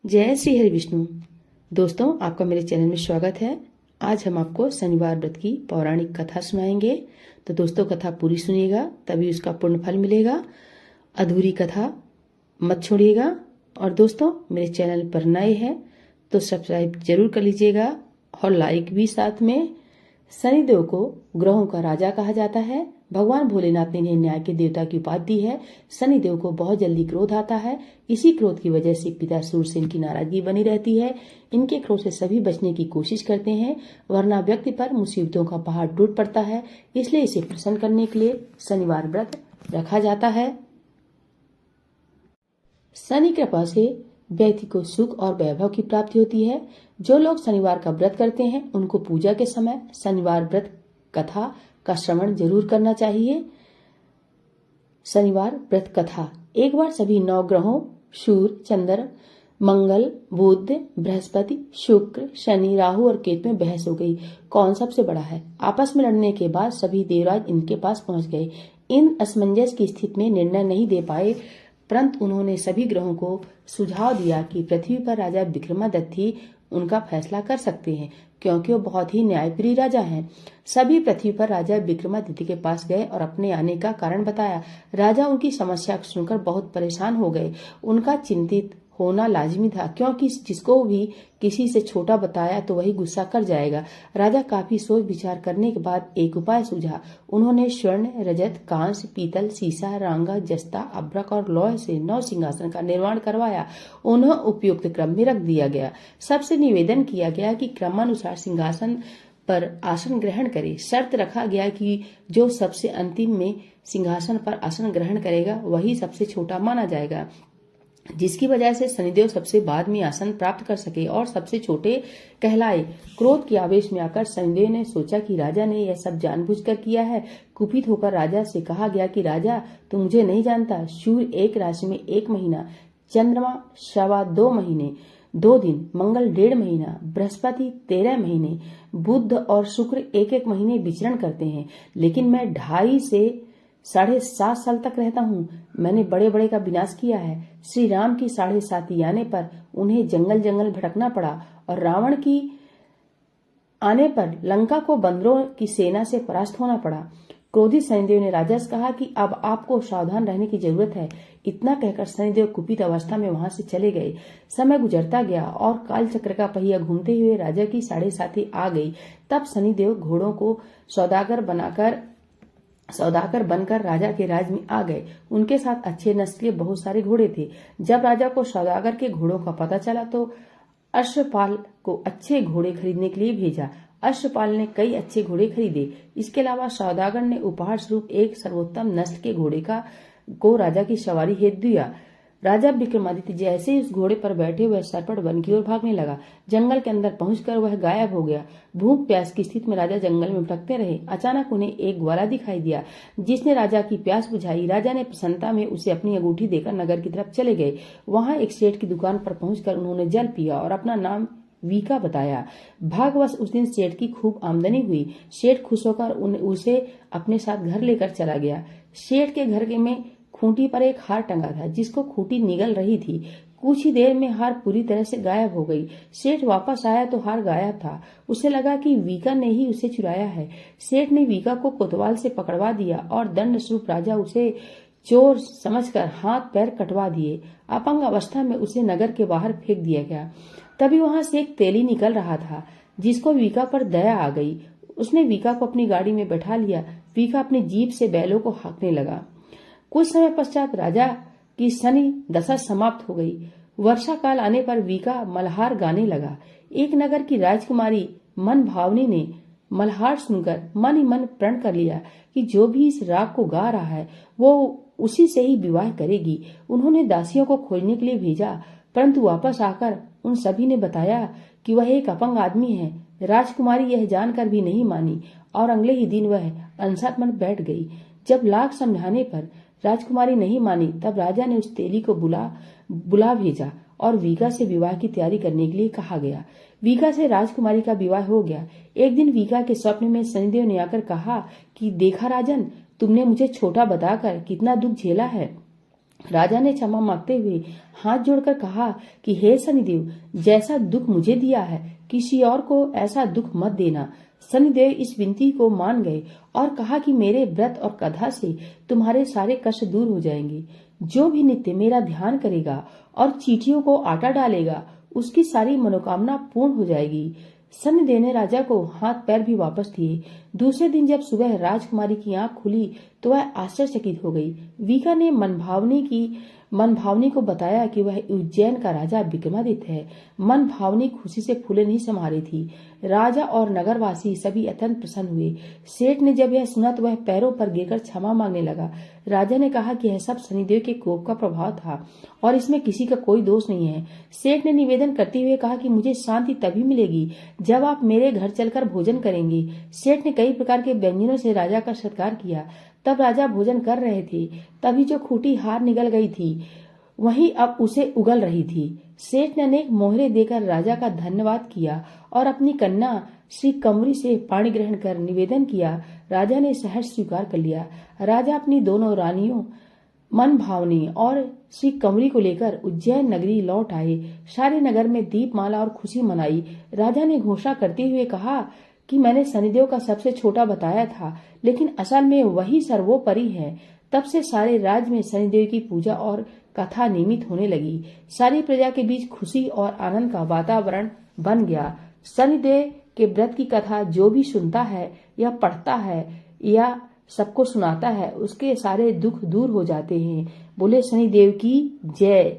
जय श्री हरि विष्णु। दोस्तों, आपका मेरे चैनल में स्वागत है। आज हम आपको शनिवार व्रत की पौराणिक कथा सुनाएंगे। तो दोस्तों, कथा पूरी सुनिएगा, तभी उसका पूर्ण फल मिलेगा। अधूरी कथा मत छोड़िएगा। और दोस्तों, मेरे चैनल पर नए हैं तो सब्सक्राइब जरूर कर लीजिएगा और लाइक भी साथ में। शनिदेव को ग्रहों का राजा कहा जाता है। भगवान भोलेनाथ ने इन्हें न्याय के देवता की उपाधि दी है। शनिदेव को बहुत जल्दी क्रोध आता है। इसी क्रोध की वजह से पिता सूर्य से इनकी नाराजगी बनी रहती है। इनके क्रोध से सभी बचने की कोशिश करते हैं, वरना व्यक्ति पर मुसीबतों का पहाड़ टूट पड़ता है। इसलिए इसे प्रसन्न करने के लिए शनिवार व्रत रखा जाता है। शनि कृपा से व्यक्ति को सुख और वैभव की प्राप्ति होती है। जो लोग शनिवार का व्रत करते हैं उनको पूजा के समय शनिवार व्रत कथा का श्रवण जरूर करना चाहिए। शनिवार व्रत कथा। एक बार सभी 9 ग्रहों सूर्य, चंद्र, मंगल, बुध, बृहस्पति, शुक्र, शनि, राहु और केतु में बहस हो गई, कौन सबसे बड़ा है। आपस में लड़ने के बाद सभी देवराज इनके पास पहुंच गए। इन असमंजस की स्थिति में निर्णय नहीं दे पाए, परंतु उन्होंने सभी ग्रहों को सुझाव दिया कि पृथ्वी पर राजा विक्रमादित्य ही उनका फैसला कर सकते हैं, क्योंकि वो बहुत ही न्यायप्रिय राजा हैं। सभी पृथ्वी पर राजा विक्रमादित्य के पास गए और अपने आने का कारण बताया। राजा उनकी समस्या सुनकर बहुत परेशान हो गए। उनका चिंतित होना लाजमी था, क्योंकि जिसको भी किसी से छोटा बताया तो वही गुस्सा कर जाएगा। राजा काफी सोच विचार करने के बाद एक उपाय सूझा। उन्होंने स्वर्ण, रजत, कांस्य, पीतल, सीसा, रांगा, जस्ता, अभ्रक और लौह से 9 सिंहासन का निर्माण करवाया। उन्हें उपयुक्त क्रम में रख दिया गया। सबसे निवेदन किया गया कि क्रमानुसार सिंहासन पर आसन ग्रहण करे। शर्त रखा गया कि जो सबसे अंतिम में सिंहासन पर आसन ग्रहण करेगा वही सबसे छोटा माना जाएगा, जिसकी वजह से शनिदेव सबसे बाद में आसन प्राप्त कर सके और सबसे छोटे कहलाए। क्रोध के आवेश में आकर शनिदेव ने सोचा कि राजा ने यह सब जानबूझकर किया है। कुपित होकर राजा से कहा गया कि राजा, तुम मुझे नहीं जानता। सूर्य एक राशि में 1 महीना, चंद्रमा 2.25 महीने 2 दिन, मंगल 1.5 महीना, बृहस्पति 13 महीने, बुध और शुक्र 1-1 महीने विचरण करते हैं। लेकिन मैं 2.5 से 7.5 साल तक रहता हूँ। मैंने बड़े बड़े का विनाश किया है। श्री राम की 7.5 आने पर उन्हें जंगल जंगल भटकना पड़ा और रावण की आने पर लंका को बंदरों की सेना से परास्त होना पड़ा। क्रोधित शनिदेव ने राजा से कहा कि अब आपको सावधान रहने की जरूरत है। इतना कहकर शनिदेव कुपित अवस्था में वहां से चले गए। समय गुजरता गया और काल चक्र का पहिया घूमते हुए राजा की 7.5 आ गई। तब शनिदेव घोड़ों को सौदागर बनकर राजा के राज में आ गए। उनके साथ अच्छे नस्ल के बहुत सारे घोड़े थे। जब राजा को सौदागर के घोड़ों का पता चला तो अश्वपाल को अच्छे घोड़े खरीदने के लिए भेजा। अश्वपाल ने कई अच्छे घोड़े खरीदे। इसके अलावा सौदागर ने उपहार स्वरूप एक सर्वोत्तम नस्ल के घोड़े को राजा की सवारी हेतु दिया। राजा विक्रमादित्य जैसे ही उस घोड़े पर बैठे हुए सरपट वन की ओर भागने लगा। जंगल के अंदर पहुंचकर वह गायब हो गया। भूख प्यास की स्थिति में राजा जंगल में भटकते रहे। अचानक उन्हें एक ग्वाला दिखाई दिया, जिसने राजा की प्यास बुझाई। राजा ने प्रसन्नता में उसे अपनी अंगूठी देकर नगर की तरफ चले गए। वहां एक सेठ की दुकान पर पहुंचकर उन्होंने जल पिया और अपना नाम वीका बताया। भाग्यवश उस दिन सेठ की खूब आमदनी हुई। सेठ खुश होकर उसे अपने साथ घर लेकर चला गया। सेठ के घर में खूंटी पर एक हार टंगा था, जिसको खूंटी निगल रही थी। कुछ ही देर में हार पूरी तरह से गायब हो गई। सेठ वापस आया तो हार गायब था। उसे लगा कि वीका ने ही उसे चुराया है। सेठ ने वीका को कोतवाल से पकड़वा दिया और दंड स्वरूप राजा उसे चोर समझकर हाथ पैर कटवा दिए। अपंग अवस्था में उसे नगर के बाहर फेंक दिया गया। तभी वहां से एक तेली निकल रहा था, जिसको वीका पर दया आ गई। उसने वीका को अपनी गाड़ी में बैठा लिया। वीका अपनी जीप से बैलों को हाँकने लगा। कुछ समय पश्चात राजा की शनि दशा समाप्त हो गई। वर्षा काल आने पर वीका मल्हार गाने लगा। एक नगर की राजकुमारी मन भावनी ने मल्हार सुनकर मन ही मन प्रण कर लिया कि जो भी इस राग को गा रहा है वो उसी से ही विवाह करेगी। उन्होंने दासियों को खोजने के लिए भेजा, परंतु वापस आकर उन सभी ने बताया कि वह एक अपंग आदमी है। राजकुमारी यह जानकर भी नहीं मानी और अगले ही दिन वह अनशन पर बैठ गई। जब लाख समझाने पर राजकुमारी नहीं मानी, तब राजा ने उस तेली को बुला भेजा और वीका से विवाह की तैयारी करने के लिए कहा गया। वीका से राजकुमारी का विवाह हो गया। एक दिन वीका के स्वप्न में शनिदेव ने आकर कहा कि देखा राजन, तुमने मुझे छोटा बताकर कितना दुख झेला है। राजा ने क्षमा मांगते हुए हाथ जोड़कर कहा कि हे शनिदेव, जैसा दुख मुझे दिया है किसी और को ऐसा दुख मत देना। शनिदेव इस विनती को मान गए और कहा कि मेरे व्रत और कथा से तुम्हारे सारे कष्ट दूर हो जाएंगे। जो भी नित्य मेरा ध्यान करेगा और चींटियों को आटा डालेगा उसकी सारी मनोकामना पूर्ण हो जाएगी। शनिदेव ने राजा को हाथ पैर भी वापस दिए। दूसरे दिन जब सुबह राजकुमारी की आंख खुली तो वह आश्चर्यचकित हो गई। वीका ने मनभावनी को बताया कि वह उज्जैन का राजा विक्रमादित्य है। मनभावनी खुशी से फूले नहीं समा रही थी। राजा और नगरवासी सभी अत्यंत प्रसन्न हुए। सेठ ने जब यह सुना तो वह पैरों पर गिरकर क्षमा मांगने लगा। राजा ने कहा कि यह सब शनिदेव के कोप का प्रभाव था और इसमें किसी का कोई दोष नहीं है। सेठ ने निवेदन करते हुए कहा कि मुझे शांति तभी मिलेगी जब आप मेरे घर चलकर भोजन करेंगे। सेठ ने कई प्रकार के व्यंजनों से राजा का सत्कार किया। तब राजा भोजन कर रहे थे, तभी जो खूंटी हार निकल गई थी वहीं अब उसे उगल रही थी। सेठ ने अनेक मोहरे देकर राजा का धन्यवाद किया और अपनी कन्या श्री कंवरी से पाणी ग्रहण कर निवेदन किया। राजा ने सहर्ष स्वीकार कर लिया। राजा अपनी दोनों रानियों मनभावनी और श्री कंवरी को लेकर उज्जैन नगरी लौट आए। सारे नगर में दीपमाला और खुशी मनाई। राजा ने घोषणा करते हुए कहा कि मैंने शनिदेव का सबसे छोटा बताया था, लेकिन असल में वही सर्वोपरि है। तब से सारे राज्य में शनिदेव की पूजा और कथा नियमित होने लगी। सारी प्रजा के बीच खुशी और आनंद का वातावरण बन गया। शनिदेव के व्रत की कथा जो भी सुनता है या पढ़ता है या सबको सुनाता है उसके सारे दुख दूर हो जाते हैं। बोले शनिदेव की जय।